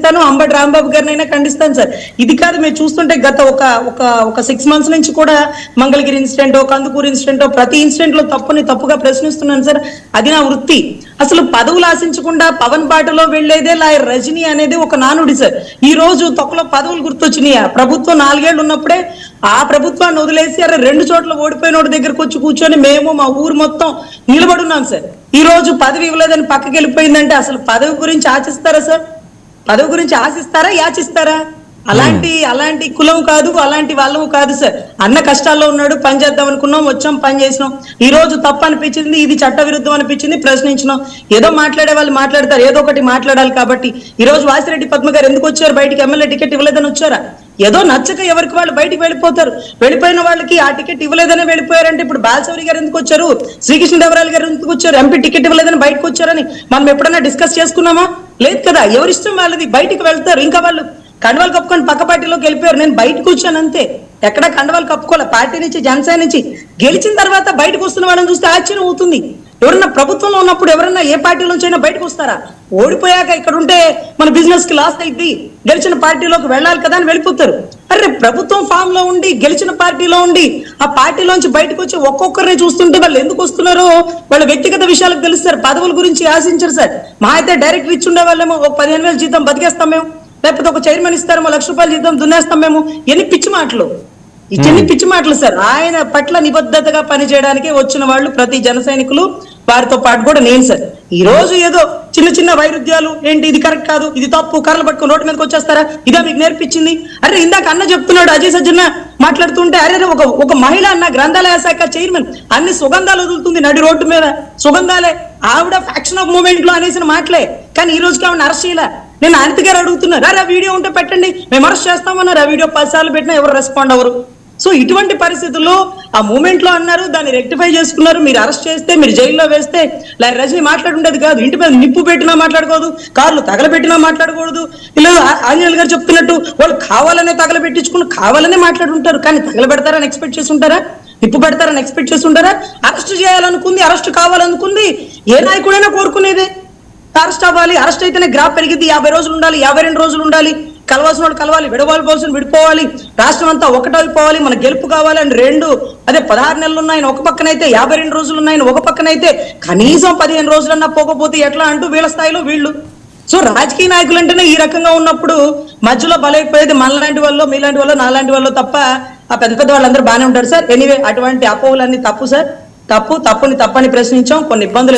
ఖండిస్తాను, Ambati Rambabu గారినైనా ఖండిస్తాను sir. ఇది కాదు, మీరు చూస్తుంటే గత ఒక 6 months నుంచి కూడా మంగళగిరి ఇన్సిడెంట్, కందుకూరు ఇన్సిడెంట్, ప్రతి ఇన్సిడెంట్ లో తప్పుగా ప్రశ్నిస్తున్నాను సార్. అది నా వృత్తి. అసలు పదవులు ఆశించకుండా పవన్ బాటలో వెళ్లేదే లాయర్ రజనీ అనేది ఒక నానుడి సార్. ఈ రోజు తొక్కలో పదవులు గుర్తొచ్చినాయా? ప్రభుత్వం 4 ఏళ్ళు ఉన్నప్పుడే ఆ ప్రభుత్వాన్ని వదిలేసి 2 చోట్ల ఓడిపోయినోడి దగ్గరకు వచ్చి కూర్చొని మేము మా ఊరు మొత్తం నిలబడున్నాం సార్. ఈ రోజు పదవి ఇవ్వలేదని పక్కకి వెళ్ళిపోయిందంటే అసలు పదవి గురించి ఆశిస్తారా సార్? పదవి గురించి ఆశిస్తారా, యాచిస్తారా? అలాంటి కులం కాదు, అలాంటి వాళ్ళము కాదు సార్. అన్న కష్టాల్లో ఉన్నాడు, పని చేద్దాం అనుకున్నాం, వచ్చాం, పని చేసినాం. ఈ రోజు తప్పు అనిపించింది, ఇది చట్ట విరుద్ధం అనిపించింది, ప్రశ్నించినాం. ఏదో మాట్లాడే వాళ్ళు మాట్లాడతారు, ఏదో ఒకటి మాట్లాడాలి. కాబట్టి ఈ రోజు వాసిరెడ్డి పద్మ గారు ఎందుకు వచ్చారు బయటికి? ఎమ్మెల్యే టికెట్ ఇవ్వలేదని వచ్చారా? ఏదో నచ్చక ఎవరికి వాళ్ళు బయటికి వెళ్ళిపోతారు. వెళ్ళిపోయిన వాళ్ళకి ఆ టికెట్ ఇవ్వలేదని వెళ్ళిపోయారంటే ఇప్పుడు బాలశౌరి గారు ఎందుకు వచ్చారు, శ్రీకృష్ణదేవరాయలు గారు ఎందుకు వచ్చారు, ఎంపీ టికెట్ ఇవ్వలేదని బయటకు వచ్చారని మనం ఎప్పుడన్నా డిస్కస్ చేసుకున్నామా? లేదు కదా. ఎవరిష్టం వాళ్ళది, బయటికి వెళ్తారు. ఇంకా వాళ్ళు కండవాలు కప్పుకొని పక్క పార్టీలోకి వెళ్ళిపోయారు. నేను బయటకు వచ్చాను అంతే, ఎక్కడ కండవాలు కప్పుకోలే. పార్టీ నుంచి, జనసేన నుంచి గెలిచిన తర్వాత బయటకు వస్తున్న వాళ్ళని చూస్తే ఆశ్చర్యం అవుతుంది. ఎవరన్నా ప్రభుత్వంలో ఉన్నప్పుడు ఎవరన్నా ఏ పార్టీలోంచి అయినా బయటకు వస్తారా? ఓడిపోయాక ఇక్కడ ఉంటే మన బిజినెస్ కి లాస్ అయింది, గెలిచిన పార్టీలోకి వెళ్ళాలి కదా అని వెళ్ళిపోతారు. అరే ప్రభుత్వం ఫామ్ లో ఉండి, గెలిచిన పార్టీలో ఉండి, ఆ పార్టీలోంచి బయటకు వచ్చి ఒక్కొక్కరిని చూస్తుంటే వాళ్ళు ఎందుకు వస్తున్నారో వాళ్ళ వ్యక్తిగత విషయాలకు తెలుస్తారు. పదవుల గురించి ఆశించరు సార్. మా అయితే డైరెక్ట్ ఇచ్చి ఉండే వాళ్ళేమో ఒక 15,000 జీతం బతికేస్తాం మేము, లేకపోతే ఒక చైర్మన్ ఇస్తారేమో 1,00,000 రూపాయలు జీతం దున్నేస్తాం మేము. ఎన్ని పిచ్చి మాటలు, ఇన్ని పిచ్చి మాటలు సార్. ఆయన పట్ల నిబద్ధతగా పనిచేయడానికి వచ్చిన వాళ్ళు ప్రతి జన సైనికులు, వారితో పాటు కూడా నేను సార్. ఈ రోజు ఏదో చిన్న వైరుధ్యాలు ఏంటి, ఇది కరెక్ట్ కాదు, ఇది తప్పు, కర్రలు పట్టుకుని రోడ్డు మీదకి వచ్చేస్తారా? ఇదా మీకు నేర్పించింది? అరే ఇందాక అన్న చెప్తున్నాడు, అజయ్ సజ్జన్న మాట్లాడుతుంటే, అరే ఒక మహిళ అన్న గ్రంథాలయ శాఖ చైర్మన్ అన్ని సుగంధాలు వదులుతుంది నడి రోడ్డు మీద, సుగంధాలే. ఆవిడ ఫ్యాక్షన్ ఆఫ్ మూమెంట్ లో అనేసిన మాటలే, కానీ ఈ రోజుకి ఆవిడ అరెస్ట్ చేయలే. నేను అనిత గారు అడుగుతున్నారు, ఆ వీడియో ఉంటే పెట్టండి, మేము అరెస్ట్ చేస్తామన్నారు. ఆ వీడియో 10 సార్లు పెట్టినా ఎవరు రెస్పాండ్ అవ్వరు. సో ఇటువంటి పరిస్థితుల్లో ఆ మూమెంట్ లో అన్నారు, దాన్ని రెక్టిఫై చేసుకున్నారు. మీరు అరెస్ట్ చేస్తే, మీరు జైల్లో వేస్తే రజనీ మాట్లాడుండేది కాదు. ఇంటి మీద నిప్పు పెట్టినా మాట్లాడకూడదు, కార్లు తగలబెట్టినా మాట్లాడకూడదు. ఇలా ఆంజనేయులు గారు చెప్తున్నట్టు వాళ్ళు కావాలనే తగలబెట్టించుకుని కావాలనే మాట్లాడుంటారు. కానీ తగలబెడతారని ఎక్స్పెక్ట్ చేసి ఉంటారా? నిప్పు పెడతారని ఎక్స్పెక్ట్ చేసి ఉంటారా? అరెస్ట్ చేయాలనుకుంది, అరెస్ట్ కావాలనుకుంది ఏ నాయకుడైనా కోరుకునేదే. అరెస్ట్ అవ్వాలి, అరెస్ట్ అయితేనే గ్రాఫ్ పెరిగింది. 50 రోజులు ఉండాలి, 52 రోజులు ఉండాలి, కలవాల్సిన వాళ్ళు కలవాలి, విడవాల్సిన విడిపోవాలి, రాష్ట్రం అంతా ఒకటైపోవాలి, మన గెలుపు కావాలి అని 16 నెలలు ఉన్నాయని ఒక పక్కనైతే, 52 రోజులు ఉన్నాయని ఒక పక్కనైతే, కనీసం 15 రోజులన్నా పోకపోతే ఎట్లా అంటూ వీళ్ళ స్థాయిలో వీళ్ళు. సో రాజకీయ నాయకులు అంటేనే ఈ రకంగా ఉన్నప్పుడు మధ్యలో బలైపోయేది మనలాంటి వాళ్ళు, మీలాంటి వాళ్ళు, నాలాంటి వాళ్ళు తప్ప ఆ పెద్ద వాళ్ళందరూ బాగానే ఉంటారు సార్. ఎనీవే అటువంటి అపోహలన్నీ తప్పు సార్. తప్పని ప్రశ్నించాం, కొన్ని ఇబ్బందులు.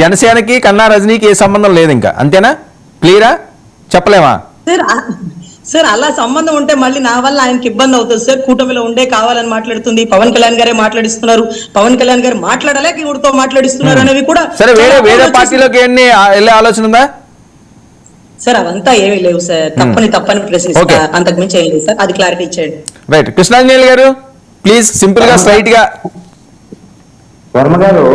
జనసేనకి కన్నా రజనీకి ఏ సంబంధం లేదు ఇంకా, అంతేనా? క్లియరా? చెప్పలేమా సార్? అలా సంబంధం ఉంటే మళ్ళీ నా వల్ల ఆయనకి ఇబ్బంది అవుతుంది సార్. కూటమిలో ఉండే కావాలని మాట్లాడుతుంది, పవన్ కళ్యాణ్ గారే మాట్లాడిస్తున్నారు, పవన్ కళ్యాణ్ గారు మాట్లాడలేక ఇవిడితో మాట్లాడిస్తున్నారు అనేవి కూడా. సరే, వేరే పార్టీలోకి వెళ్ళే ఆలోచన ఉందా సార్? అవంతా ఏమీ లేవు సార్. తప్పని ప్రశ్నిస్తా, అంతకు మించి ఏం లేదు సార్. అది క్లారిటీ ఇచ్చేయండి. రైట్. కృష్ణాంజనేయులు గారు ప్లీజ్ సింపుల్ గా స్ట్రైట్ గా. వర్మ గారు